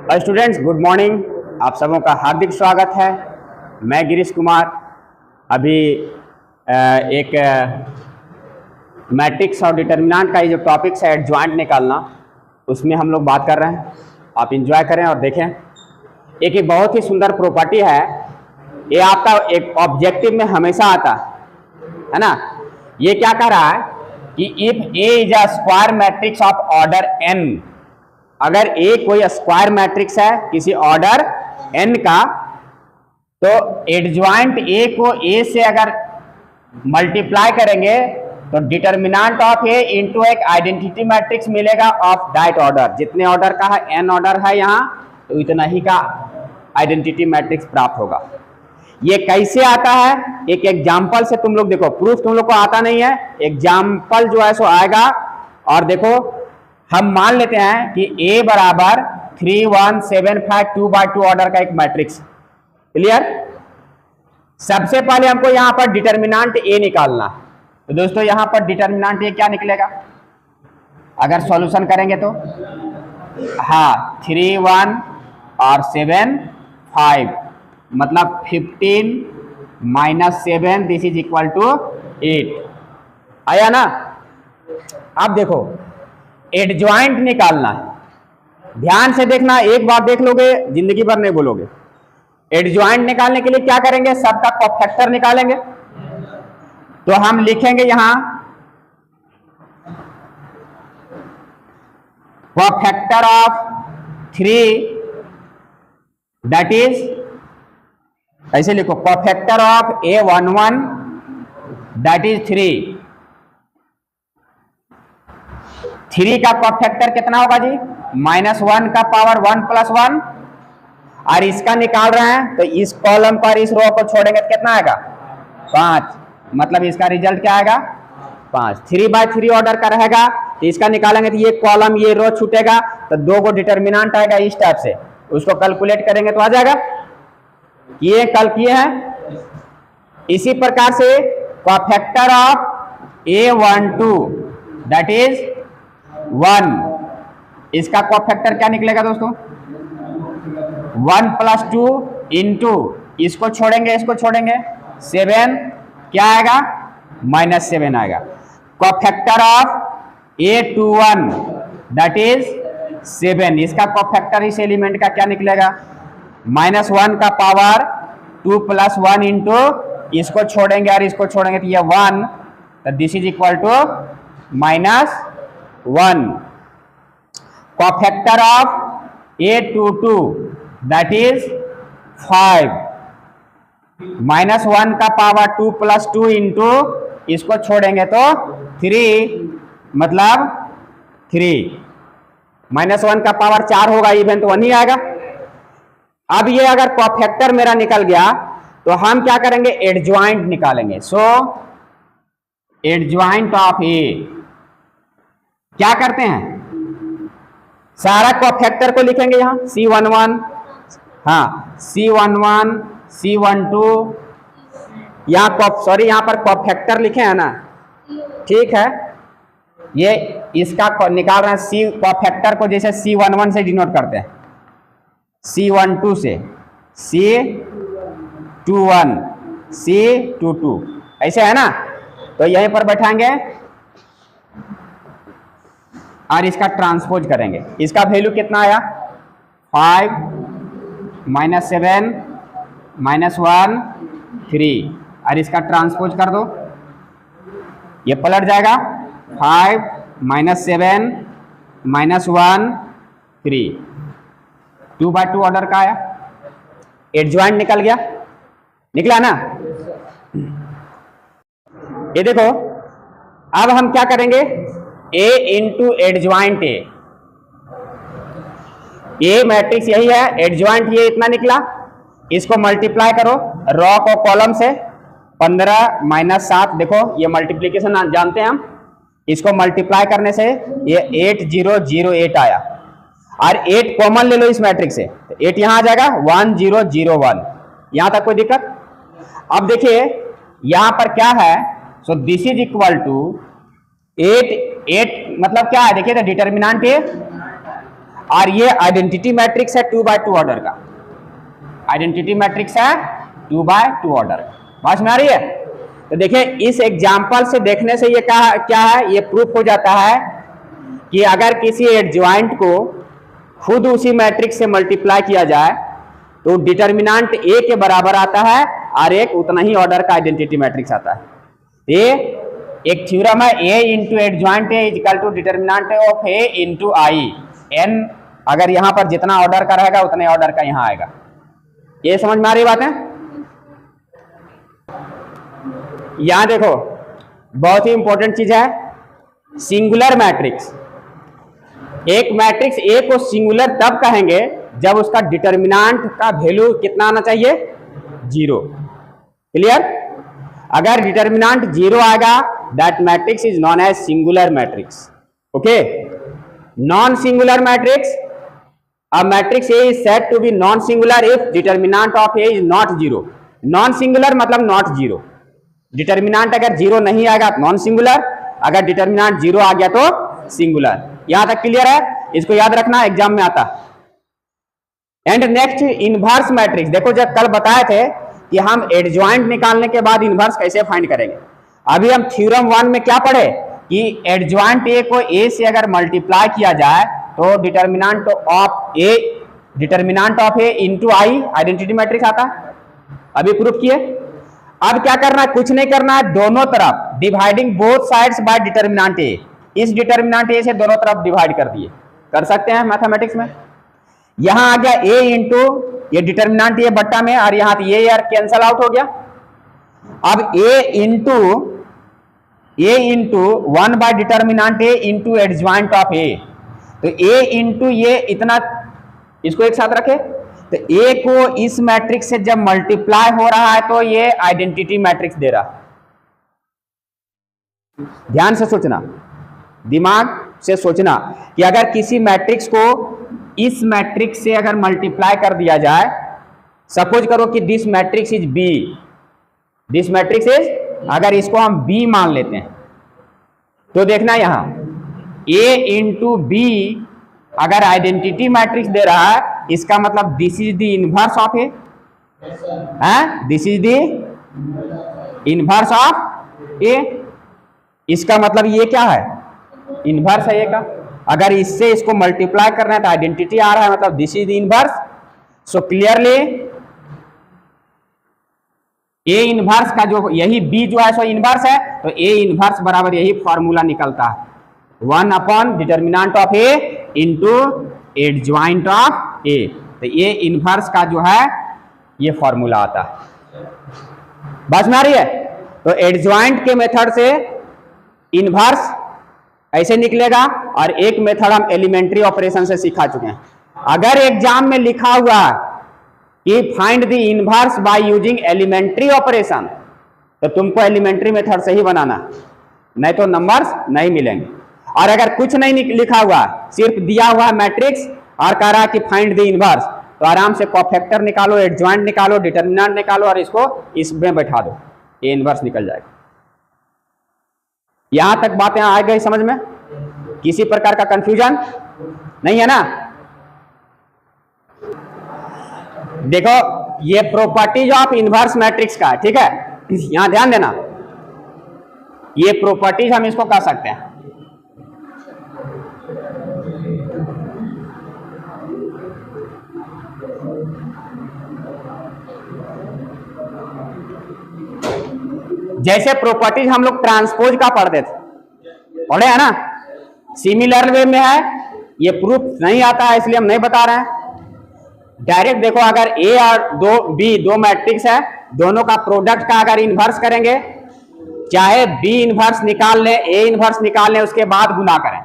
Students good morning. आप सबों का हार्दिक स्वागत है। मैं गिरीश कुमार। अभी एक मैट्रिक्स और डिटर्मिनेंट का ये जो टॉपिक्स है एडजॉइंट निकालना, उसमें हम लोग बात कर रहे हैं। आप इंजॉय करें और देखें। एक ये बहुत ही सुंदर प्रॉपर्टी है, ये आपका एक ऑब्जेक्टिव में हमेशा आता है ना। ये क्या कह रहा है कि if A is a square matrix of order n, अगर ए कोई स्क्वायर मैट्रिक्स है किसी ऑर्डर n का, तो एडजॉइंट ए को ए से अगर मल्टीप्लाई करेंगे तो डिटर्मिनेंट ऑफ ए इनटू एक आइडेंटिटी मैट्रिक्स मिलेगा ऑफ दैट ऑर्डर। जितने ऑर्डर का है n ऑर्डर है यहाँ, तो इतना ही का आइडेंटिटी मैट्रिक्स प्राप्त होगा। ये कैसे आता है, एक एग्जाम्पल से तुम लोग देखो। प्रूफ तुम लोग को आता नहीं है, एग्जाम्पल जो है सो आएगा। और देखो, हम मान लेते हैं कि A बराबर 3 1 7 5 2/2 ऑर्डर का एक मैट्रिक्स। क्लियर। सबसे पहले हमको यहां पर डिटर्मिनेंट A निकालना। तो दोस्तों यहां पर डिटर्मिनेंट A क्या निकलेगा अगर सॉल्यूशन करेंगे तो? हाँ, 3 1 और 7 5, मतलब 15 - 7 दिस इज इक्वल टू 8 आया ना। अब देखो एडजॉइंट निकालना है, ध्यान से देखना। एक बार देख लोगे जिंदगी भर नहीं बोलोगे। एडजॉइंट निकालने के लिए क्या करेंगे, सबका कोफैक्टर निकालेंगे। तो हम लिखेंगे यहां कोफैक्टर ऑफ 3, दैट इज, ऐसे लिखो, cofactor of A11 that is 3। 3 का कोफैक्टर कितना होगा जी? -1 का पावर 1 + 1। और इसका निकाल रहे हैं तो इस कॉलम पर इस रो को छोड़ेंगे तो कितना आएगा? 5। मतलब इसका रिजल्ट क्या आएगा? 5। 3/3 ऑर्डर का रहेगा तो इसका निकालेंगे तो ये कॉलम ये रो छूटेगा, तो 2 को डिटर्मिनेंट आएगा इस टाइप से। उसको कैलकुलेट करेंगे तो आ जाएगा। ये कल किए हैं। इसी प्रकार से cofactor of A12 that is 1, इसका कोफैक्टर क्या निकलेगा दोस्तों? 1 + 2 इंटू, इसको छोड़ेंगे इसको छोड़ेंगे 7, क्या आएगा? -7 आएगा। Cofactor of A21 that is 7, इसका कोफैक्टर इस एलिमेंट का क्या निकलेगा? -1 का पावर 2 + 1 इंटू, इसको छोड़ेंगे और इसको छोड़ेंगे तो ये 1, तो this is equal to -1। Cofactor of A22 that is 5, -1 का पावर 2 + 2 इंटू, इसको छोड़ेंगे तो 3, मतलब 3, -1 का पावर 4 होगा, इवन तो 1 ही आएगा। अब ये अगर कोफैक्टर मेरा निकल गया तो हम क्या करेंगे, एडजॉइंट निकालेंगे। सो एडजॉइंट ऑफ ए क्या करते हैं, सारा कोफैक्टर को लिखेंगे यहां C11, हाँ C11 C12, यहाँ सॉरी यहाँ पर कोफैक्टर लिखे हैं ना, ठीक है। ये इसका निकाल रहे हैं सी कोफैक्टर को, जैसे C11 से डिनोट करते हैं, C12 से C21 C22, ऐसे है ना। तो यहीं पर बैठाएंगे और इसका ट्रांसपोज करेंगे। इसका वैल्यू कितना आया? 5 -7 -1 3, और इसका ट्रांसपोज कर दो, ये पलट जाएगा। 5 -7 -1 3, 2/2 ऑर्डर का आया। एडजॉइंट निकल गया, निकला ना। ये देखो, अब हम क्या करेंगे, A into adjoint A matrix यही है, एडजॉइंट ये इतना निकला, इसको मल्टीप्लाई करो रॉ को कॉलम से। 15 - 7, देखो ये मल्टीप्लीकेशन जानते हैं हम, इसको मल्टीप्लाई करने से ये 8008 आया। और 8 कॉमन ले लो इस मैट्रिक्स से, तो 8 यहां आ जाएगा 1001। यहां तक कोई दिक्कत? अब देखिए यहां पर क्या है, so this is equal to 8 मतलब क्या है, देखिए डिटर्मिनेंट ए और ये आइडेंटिटी मैट्रिक्स है 2 बाय 2 ऑर्डर का, आइडेंटिटी मैट्रिक्स है 2 बाय 2 ऑर्डर। समझ में आ रही है? तो देखिए इस एग्जाम्पल से देखने से ये क्या है, ये प्रूफ हो जाता है कि अगर किसी एडजॉइंट को खुद उसी मैट्रिक्स से मल्टीप्लाई किया जाए तो डिटर्मिनेंट ए के बराबर आता है और एक उतना ही ऑर्डर का आइडेंटिटी मैट्रिक्स आता है। ये एक थ्योरम है, A into adjoint A is equal to determinant of A into I. N अगर यहां पर जितना ऑर्डर का रहेगा उतने ऑर्डर का यहां आएगा। ये समझ में आ रही बात है? यहां देखो बहुत ही इंपॉर्टेंट चीज है, सिंगुलर मैट्रिक्स। एक मैट्रिक्स ए को सिंगुलर तब कहेंगे जब उसका डिटर्मिनेंट का वैल्यू कितना आना चाहिए, 0। क्लियर? अगर डिटर्मिनेंट 0 आएगा that matrix is non as singular matrix. Okay, non singular matrix, a matrix A is said to be non singular if determinant of A is not 0। Non singular मतलब not 0, determinant अगर 0 नहीं आएगा non singular, अगर determinant 0 आ गया तो singular. यहां तक clear है? इसको याद रखना, एग्जाम में आता। And next inverse matrix. देखो जब कल बताए थे कि हम एडजॉइंट निकालने के बाद इनवर्स कैसे फाइंड करेंगे, अभी हम थ्योरम 1 में क्या पढ़े कि एडजॉइंट ए को ए से अगर मल्टीप्लाई किया जाए तो determinant of A into I identity matrix आता है। अभी प्रूफ किए। अब क्या करना है, कुछ नहीं करना है, दोनों तरफ dividing both sides by determinant A. इस डिटर्मिनेंट ए से दोनों तरफ डिवाइड कर दिए, कर सकते हैं मैथमेटिक्स में। यहां आ गया ए इंटू ये डिटर्मिनेंट ये बट्टा में, और यहां ये यार कैंसल आउट हो गया। अब A into 1 by determinant A into adjoint of A. तो ए इंटू ये इतना, इसको एक साथ रखे तो ए को इस मैट्रिक्स से जब मल्टीप्लाई हो रहा है तो ये आइडेंटिटी मैट्रिक्स दे रहा। ध्यान से सोचना, दिमाग से सोचना कि अगर किसी मैट्रिक्स को इस मैट्रिक्स से अगर मल्टीप्लाई कर दिया जाए, सपोज करो कि this matrix is B, this matrix is, अगर इसको हम बी मान लेते हैं तो देखना यहां ए इंटू बी अगर आइडेंटिटी मैट्रिक्स दे रहा है, इसका मतलब this is the inverse of A, this is the inverse of A. इसका मतलब ये क्या है, इनवर्स है ए का। अगर इससे इसको मल्टीप्लाई करना है तो आइडेंटिटी आ रहा है, मतलब this is the inverse. So clearly A inverse का जो यही बी जो है सो इनवर्स है, तो ए इनवर्स बराबर यही फॉर्मूला निकलता है, 1 upon determinant of A into adjoint of A. तो ये इनवर्स का जो है ये फॉर्मूला आता है। बात में आ रही है? तो एडजॉइंट के मेथड से इनवर्स ऐसे निकलेगा, और एक मेथड हम एलिमेंट्री ऑपरेशन से सिखा चुके हैं। अगर एग्जाम में लिखा हुआ है कि find the inverse by using elementary operation, तो तुमको एलिमेंट्री मेथड से ही बनाना, नहीं तो नंबर्स नहीं मिलेंगे। और अगर कुछ नहीं लिखा हुआ, सिर्फ दिया हुआ है मैट्रिक्स और कह रहा है कि फाइंड द इनवर्स, तो आराम से कोफैक्टर निकालो, एडजॉइंट निकालो, डिटर्मिनेंट निकालो और इसको इसमें बैठा दो, ये इनवर्स निकल जाएगा। यहां तक बातें आ गई समझ में? किसी प्रकार का कंफ्यूजन नहीं है ना? देखो ये प्रॉपर्टीज ऑफ इनवर्स मैट्रिक्स का है, ठीक है? यहां ध्यान देना, ये प्रॉपर्टीज हम इसको कह सकते हैं। जैसे प्रॉपर्टीज हम लोग ट्रांसपोज का पढ़ते थे, पढ़े है ना? सिमिलर वे में है, ये प्रूफ नहीं आता है इसलिए हम नहीं बता रहे हैं। डायरेक्ट देखो, अगर ए और बी दो मैट्रिक्स है, दोनों का प्रोडक्ट का अगर इनवर्स करेंगे, चाहे बी इनवर्स निकाल ले, ए इनवर्स निकाल ले, उसके बाद गुना करें।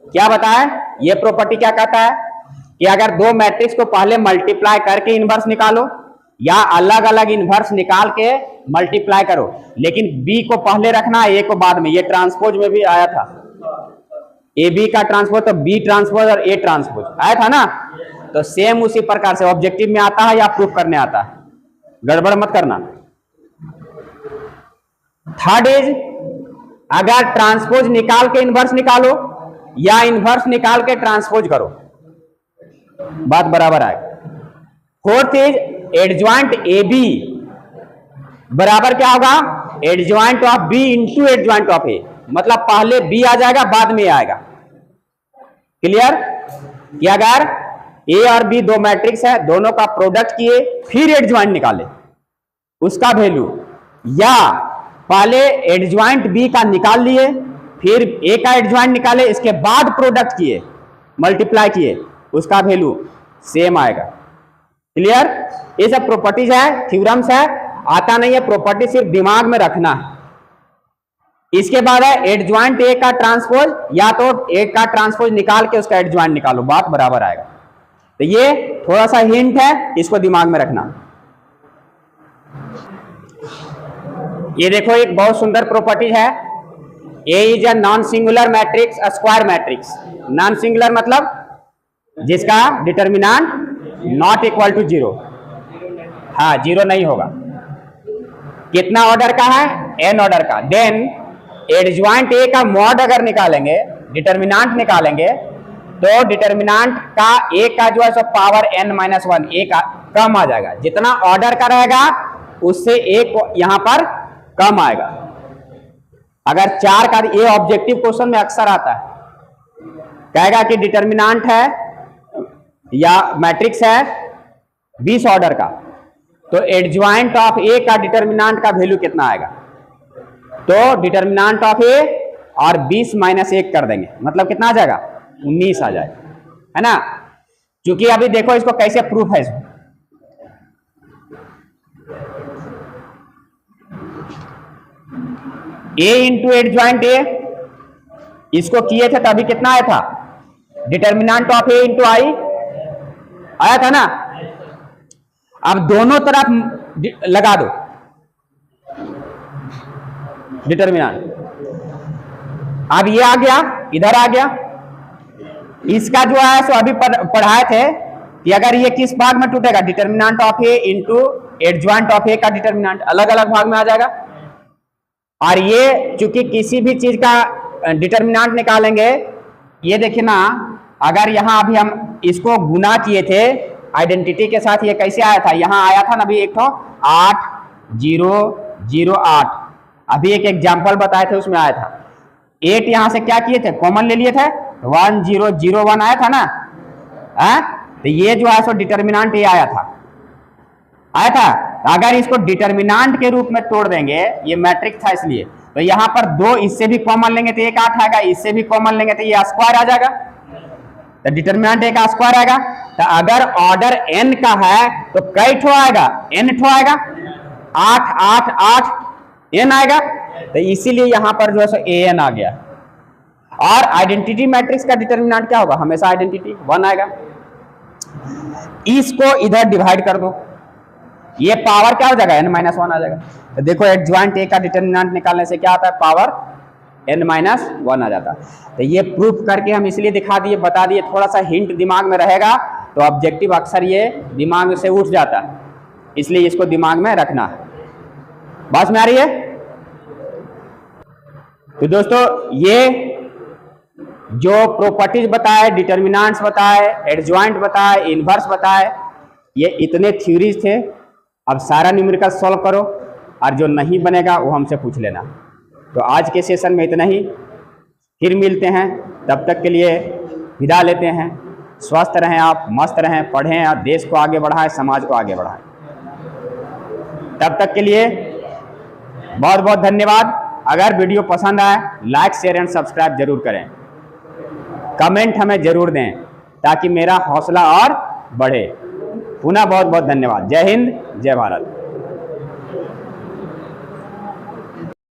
क्या बताए? ये प्रॉपर्टी क्या कहता है कि अगर दो मैट्रिक्स को पहले मल्टीप्लाई करके इनवर्स निकालो, या अलग अलग इनवर्स निकाल के मल्टीप्लाई करो, लेकिन बी को पहले रखना, ए को बाद में। ये ट्रांसपोज में भी आया था, ए बी का ट्रांसपोज तो बी ट्रांसपोज और ए ट्रांसपोज आया था ना? तो सेम उसी प्रकार से ऑब्जेक्टिव में आता है या प्रूफ करने आता है, गड़बड़ मत करना। थर्ड इज, अगर ट्रांसपोज निकाल के इनवर्स निकालो या इनवर्स निकाल के ट्रांसपोज करो, बात बराबर आएगा। Fourth is adjoint A B बराबर क्या होगा, adjoint of B into adjoint of A, मतलब पहले बी आ जाएगा बाद में आएगा। क्लियर कि अगर ए और बी दो मैट्रिक्स है, दोनों का प्रोडक्ट किए फिर एडजॉइंट निकाले उसका वैल्यू, या पहले एडजॉइंट बी का निकाल लिए फिर ए का एडजॉइंट निकाले इसके बाद प्रोडक्ट किए मल्टीप्लाई किए, उसका वैल्यू सेम आएगा। क्लियर, ये सब प्रॉपर्टीज है, थ्योरम्स है, आता नहीं है, प्रॉपर्टी सिर्फ दिमाग में रखना है। इसके बाद है एडजॉइंट ए का ट्रांसपोज, या तो ए का ट्रांसपोज निकाल के उसका एडजॉइंट निकालो, बात बराबर आएगा। तो ये थोड़ा सा हिंट है, इसको दिमाग में रखना। ये देखो एक बहुत सुंदर प्रॉपर्टी है, A is a non singular matrix square matrix. Non singular मतलब जिसका determinant not equal to zero, हाँ जीरो नहीं होगा। कितना ऑर्डर का है, एन ऑर्डर का। देन एडजॉइंट ए का मॉड अगर निकालेंगे, डिटर्मिनेंट निकालेंगे, तो डिटर्मिनेंट का ए का जो है सो power n minus one, A का कम आ जाएगा। जितना ऑर्डर का रहेगा उससे एक यहां पर कम आएगा। अगर चार का, ये ऑब्जेक्टिव क्वेश्चन में अक्सर आता है, कहेगा कि डिटर्मिनेंट है या मैट्रिक्स है 20 ऑर्डर का, तो एडजॉइंट ऑफ ए का डिटर्मिनेंट का वैल्यू कितना आएगा, तो डिटर्मिनेंट ऑफ ए और 20 माइनस 1 कर देंगे, मतलब कितना आ जाएगा, 19 आ जाएगा, है ना। क्योंकि अभी देखो इसको कैसे प्रूफ है, इसको ए इंटू एडजॉइंट ए, इसको किए थे तभी कितना आया था, डिटर्मिनेंट ऑफ ए इंटू आई आया था ना। अब दोनों तरफ लगा दो डिटर्मिनेंट, अब ये आ गया इधर आ गया। इसका जो है सो अभी पढ़ाए थे कि अगर ये किस भाग में टूटेगा, determinant of A into adjoint of A का डिटर्मिनेंट अलग अलग भाग में आ जाएगा। और ये चूंकि किसी भी चीज का डिटर्मिनेंट निकालेंगे, ये देखिए ना, अगर यहां अभी हम इसको गुना किए थे आइडेंटिटी के साथ, ये कैसे आया था, यहां आया था ना अभी एक तो 8008, अभी एक एग्जाम्पल बताए थे उसमें आया था। 8 यहां से क्या किए थे, कॉमन ले लिए थे, 1001 आया था ना, है? तो ये जो है सो डिटर्मिनेंट ये आया था। अगर इसको डिटर्मिनेंट के रूप में तोड़ देंगे, ये मैट्रिक्स था इसलिए, तो यहां पर 2 इससे भी कॉमन लेंगे तो एक 8 आएगा, इससे भी कॉमन लेंगे तो ये स्क्वायर आ जाएगा, तो डिटर्मिनेंट एक स्क्वायर आएगा। तो अगर ऑर्डर n का है तो कई ठो आएगा, n ठो आएगा, 8 8 8 n आएगा, तो इसीलिए यहां पर जो है सो an आ गया। और आइडेंटिटी मैट्रिक्स का डिटर्मिनेंट क्या होगा, हमेशा आइडेंटिटी 1 आएगा। इसको इधर डिवाइड कर दो, ये पावर क्या हो जाएगा, n माइनस 1 आ जाएगा। तो देखो एडजॉइंट ए का डिटर्मिनेंट निकालने से क्या आता है, पावर n माइनस 1 आ जाता है। तो ये प्रूफ करके हम इसलिए दिखा दिए, बता दिए, थोड़ा सा हिंट दिमाग में रहेगा तो ऑब्जेक्टिव अक्सर ये दिमाग से उठ जाता है, इसलिए इसको दिमाग में रखना है। बात में आ रही है? तो दोस्तों ये जो प्रॉपर्टीज बताए, डिटर्मिनेंट्स बताए, एडजॉइंट बताए, इनवर्स बताए, ये इतने थ्योरीज थे। अब सारा न्यूमेरिकल सॉल्व करो और जो नहीं बनेगा वो हमसे पूछ लेना। तो आज के सेशन में इतना ही, फिर मिलते हैं, तब तक के लिए विदा लेते हैं। स्वस्थ रहें आप, मस्त रहें, पढ़ें और देश को आगे बढ़ाएं, समाज को आगे बढ़ाएं। तब तक के लिए बहुत बहुत धन्यवाद। अगर वीडियो पसंद आए लाइक शेयर एंड सब्सक्राइब जरूर करें, कमेंट हमें जरूर दें ताकि मेरा हौसला और बढ़े। पुनः बहुत बहुत धन्यवाद। जय हिंद, जय भारत।